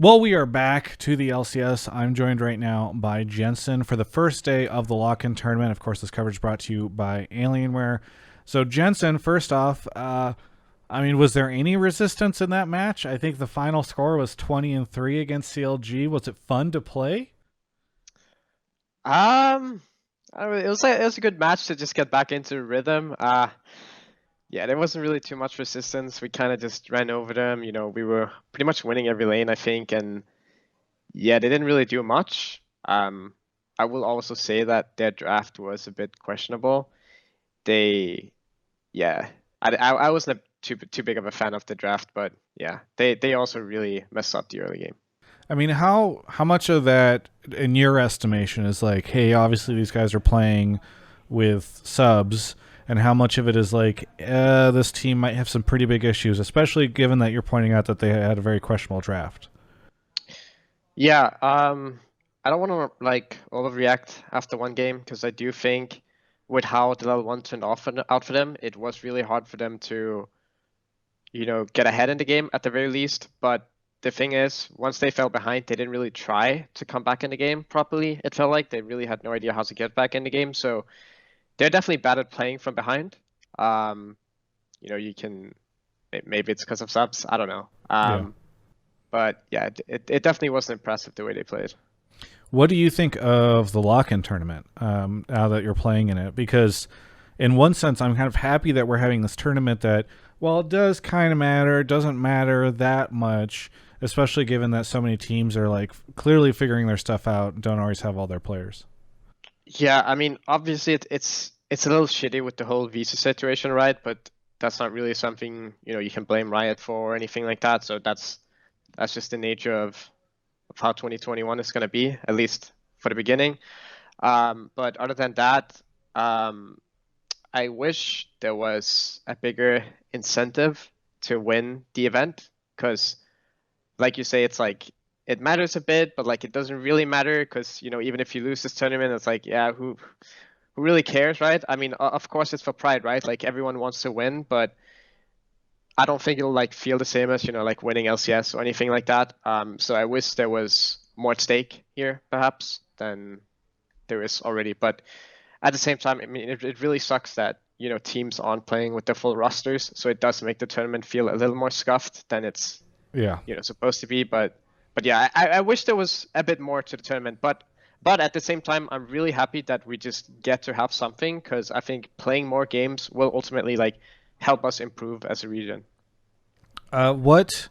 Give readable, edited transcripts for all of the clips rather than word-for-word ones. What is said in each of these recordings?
Well, we are back to the LCS. I'm joined right now by Jensen for the first day of the lock-in tournament. Of course, this coverage brought to you by Alienware. So, Jensen, first off, was there any resistance in that match? I think the final score was 20-3 against CLG. Was it fun to play? Um, it was a good match to just get back into rhythm. Yeah, there wasn't really too much resistance. We kind of just ran over them. We were pretty much winning every lane, I think, and yeah, they didn't really do much. I will also say that their draft was a bit questionable. They, yeah, I wasn't too big of a fan of the draft, but yeah, they also really messed up the early game. I mean, how much of that, in your estimation, is like, hey, obviously these guys are playing with subs, and how much of it is like, this team might have some pretty big issues, especially given that you're pointing out that they had a very questionable draft. Yeah, I don't want to like overreact after one game because I do think with how the level one turned out for them, it was really hard for them to, get ahead in the game at the very least. But the thing is, once they fell behind, they didn't really try to come back in the game properly. It felt like they really had no idea how to get back in the game. So they're definitely bad at playing from behind. Um, you can maybe it's because of subs. I don't know. Yeah. But yeah, it definitely wasn't impressive the way they played. What do you think of the lock-in tournament now that you're playing in it? Because in one sense, I'm kind of happy that we're having this tournament that, while it does kind of matter, it doesn't matter that much, especially given that so many teams are like clearly figuring their stuff out and don't always have all their players. Yeah, I mean, obviously it's a little shitty with the whole visa situation, right? But that's not really something, you can blame Riot for or anything like that. So that's just the nature of how 2021 is going to be, at least for the beginning. But other than that, um, I wish there was a bigger incentive to win the event because, like you say, it's like it matters a bit, but like it doesn't really matter because even if you lose this tournament, it's like yeah, who really cares, right? I mean, of course it's for pride, right? Like everyone wants to win, but I don't think it'll like feel the same as like winning LCS or anything like that. So I wish there was more at stake here, perhaps, than there is already. But at the same time, I mean, it really sucks that teams aren't playing with their full rosters, so it does make the tournament feel a little more scuffed than it's Yeah. supposed to be. But yeah, I wish there was a bit more to the tournament. But at the same time, I'm really happy that we just get to have something because I think playing more games will ultimately like help us improve as a region. What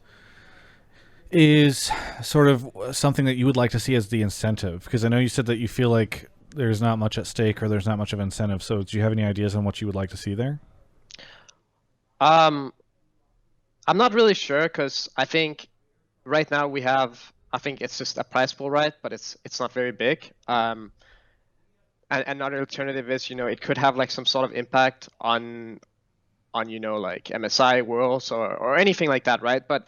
is sort of something that you would like to see as the incentive? Because I know you said that you feel like there's not much at stake or there's not much of incentive. So do you have any ideas on what you would like to see there? Um, I'm not really sure because I think right now I think it's just a prize pool, right? But it's not very big. And another alternative is, it could have like some sort of impact on like MSI worlds or anything like that, right? But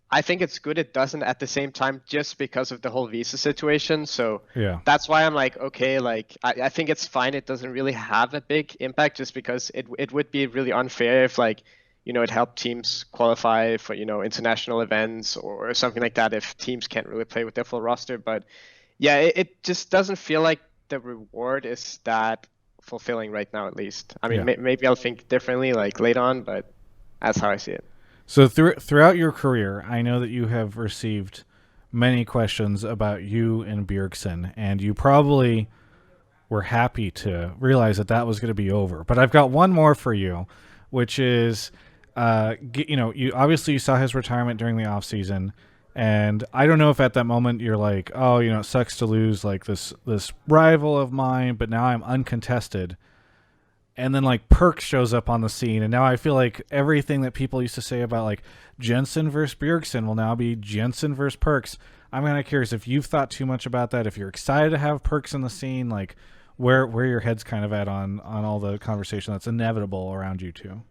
I think it's good it doesn't at the same time just because of the whole visa situation. So Yeah. that's why I'm like, okay, like I think it's fine. It doesn't really have a big impact just because it would be really unfair if like, it helped teams qualify for, international events or something like that if teams can't really play with their full roster. But yeah, it just doesn't feel like the reward is that fulfilling right now, at least. I mean, Yeah. maybe I'll think differently like later on, but that's how I see it. So throughout your career, I know that you have received many questions about you and Bjergsen, and you probably were happy to realize that that was going to be over. But I've got one more for you, which is, you obviously you saw his retirement during the off season, and I don't know if at that moment you're like, oh, it sucks to lose like this rival of mine, but now I'm uncontested. And then like Perkz shows up on the scene, and now I feel like everything that people used to say about like Jensen versus Bjergsen will now be Jensen versus Perkz. I'm kind of curious if you've thought too much about that, if you're excited to have Perkz in the scene, like where your head's kind of at on all the conversation that's inevitable around you two.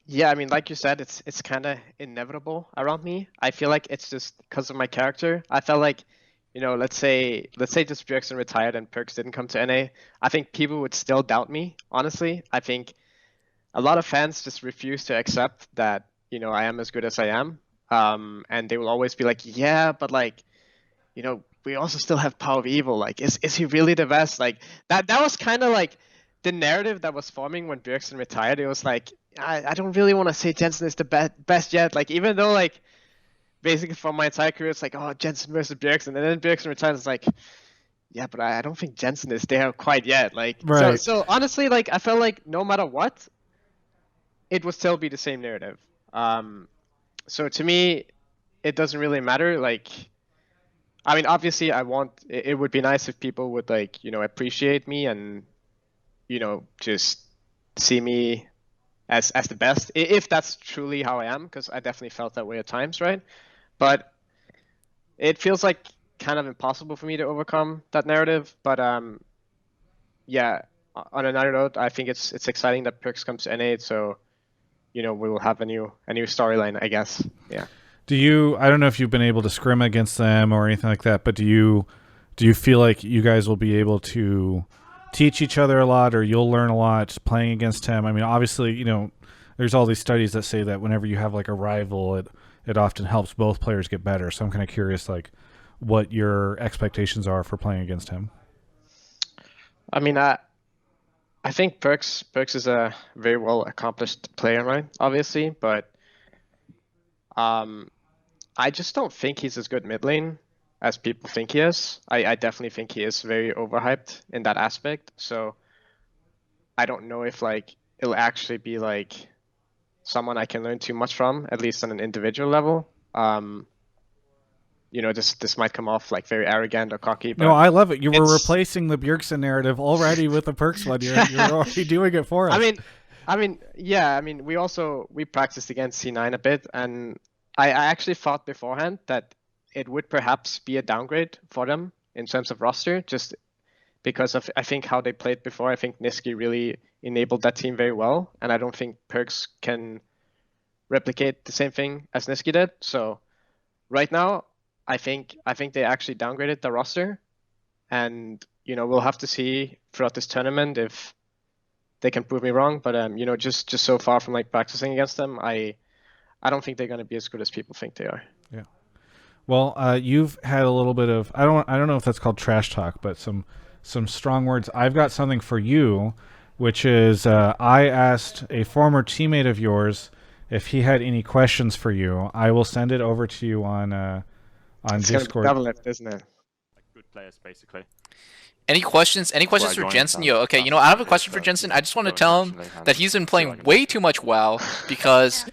Yeah, I mean, like you said, it's kind of inevitable around me. I feel like it's just because of my character. I felt like, let's say just Jackson retired and Perkz didn't come to NA. I think people would still doubt me, honestly. I think a lot of fans just refuse to accept that, I am as good as I am. And they will always be like, yeah, but like, we also still have Power of Evil. Like, is he really the best? Like that was kind of like the narrative that was forming when Bjergsen retired. It was like, I don't really want to say Jensen is the best yet. Like, even though like basically for my entire career, it's like, oh, Jensen versus Bjergsen, and then Bjergsen retires. It's like, yeah, but I don't think Jensen is there quite yet. Like, Right. so honestly, like I felt like no matter what, it would still be the same narrative. So to me, it doesn't really matter. Like, I mean, obviously, it would be nice if people would like, appreciate me and, just see me as the best, if that's truly how I am, because I definitely felt that way at times, right? But it feels like kind of impossible for me to overcome that narrative. But yeah, on another note, I think it's exciting that Perkz comes to N8, so we will have a new storyline, I guess. Yeah. I don't know if you've been able to scrim against them or anything like that, but do you feel like you guys will be able to teach each other a lot, or you'll learn a lot playing against him? I mean, obviously, there's all these studies that say that whenever you have like a rival, it often helps both players get better. So I'm kind of curious, like, what your expectations are for playing against him. I mean, I think Perkz is a very well accomplished player, right? Obviously, but I just don't think he's as good mid lane as people think he is. I definitely think he is very overhyped in that aspect. So I don't know if like it'll actually be like someone I can learn too much from, at least on an individual level. This might come off like very arrogant or cocky. But no, I love it. You were replacing the Bjergsen narrative already with the Perkz one. You're already doing it for us. Yeah. We practiced against C9 a bit, and I actually thought beforehand that it would perhaps be a downgrade for them in terms of roster, just because of I think how they played before. I think Nisqy really enabled that team very well, and I don't think Perkz can replicate the same thing as Nisqy did. So right now, I think they actually downgraded the roster, and we'll have to see throughout this tournament if they can prove me wrong. But just so far from like practicing against them, I don't think they're going to be as good as people think they are. Yeah. Well, you've had a little bit of I don't know if that's called trash talk, but some strong words. I've got something for you, which is I asked a former teammate of yours if he had any questions for you. I will send it over to you on Discord. Double lift, isn't it? Good players, basically. Any questions? Any questions for Jensen? Yo, okay, I have a question for Jensen. I just want to tell him that he's been playing way too much WoW, because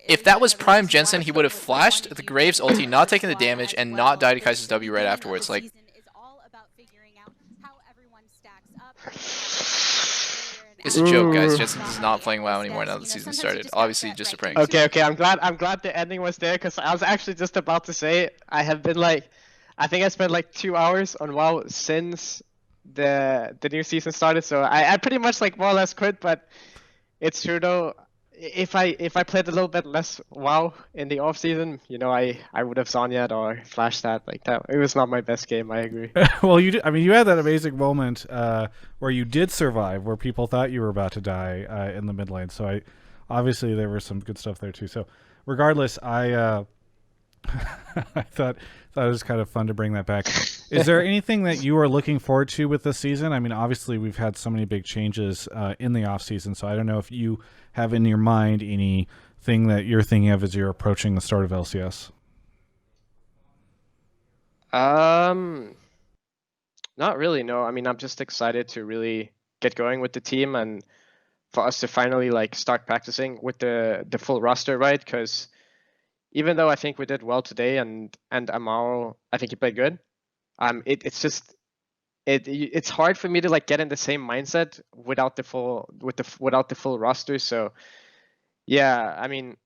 if that was prime Jensen, he would have flashed the Graves ulti, not taken the damage, and not died to Kaiser's W right afterwards. Like, it's a joke, guys. Jensen is not playing WoW anymore now that the season started. Obviously, just a prank. Okay. I'm glad the ending was there, because I was actually just about to say I have been like, I think I spent like 2 hours on WoW since the new season started. So I pretty much like more or less quit. But it's true though. If I played a little bit less WoW in the off season, I would have Zonya'd or flashed that like that. It was not my best game. I agree. Well, you had that amazing moment where you did survive, where people thought you were about to die in the mid lane. So obviously there was some good stuff there too. So regardless, I thought it was kind of fun to bring that back. Is there anything that you are looking forward to with this season? I mean, obviously we've had so many big changes in the off season, so I don't know if you have in your mind anything that you're thinking of as you're approaching the start of LCS. Not really, no. I mean, I'm just excited to really get going with the team and for us to finally like start practicing with the full roster, right? Because even though I think we did well today, and Amaro, I think he played good. It's hard for me to like get in the same mindset without the full roster. So yeah, I mean,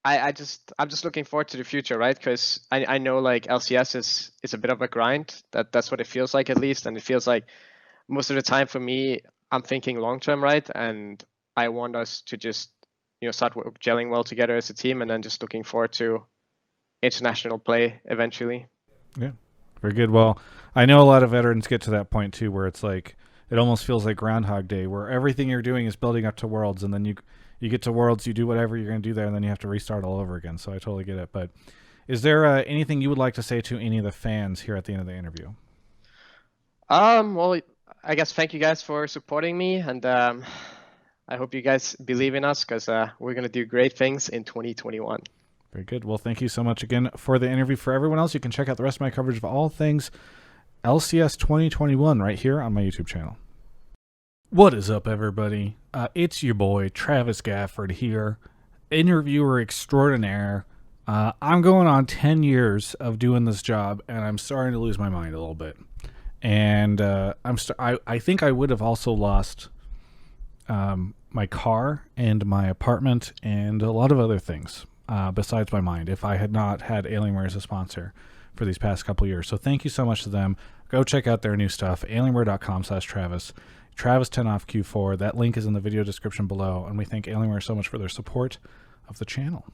I'm just looking forward to the future, right? Because I know like LCS is a bit of a grind. That's what it feels like, at least, and it feels like most of the time for me, I'm thinking long term, right? And I want us to just start gelling well together as a team, and then just looking forward to international play eventually. Yeah, very good. Well, I know a lot of veterans get to that point too, where it's like it almost feels like Groundhog Day, where everything you're doing is building up to Worlds, and then you get to Worlds, you do whatever you're going to do there, and then you have to restart all over again. So I totally get it. But is there anything you would like to say to any of the fans here at the end of the interview? Well, I guess thank you guys for supporting me, and I hope you guys believe in us, because we're going to do great things in 2021. Very good. Well, thank you so much again for the interview. For everyone else, you can check out the rest of my coverage of all things LCS 2021 right here on my YouTube channel. What is up, everybody? It's your boy, Travis Gafford here, interviewer extraordinaire. I'm going on 10 years of doing this job, and I'm starting to lose my mind a little bit. And I think I would have also lost my car and my apartment and a lot of other things besides my mind if I had not had Alienware as a sponsor for these past couple years. So thank you so much to them. Go check out their new stuff, alienware.com/Travis. Travis 10 off Q4. That link is in the video description below. And we thank Alienware so much for their support of the channel.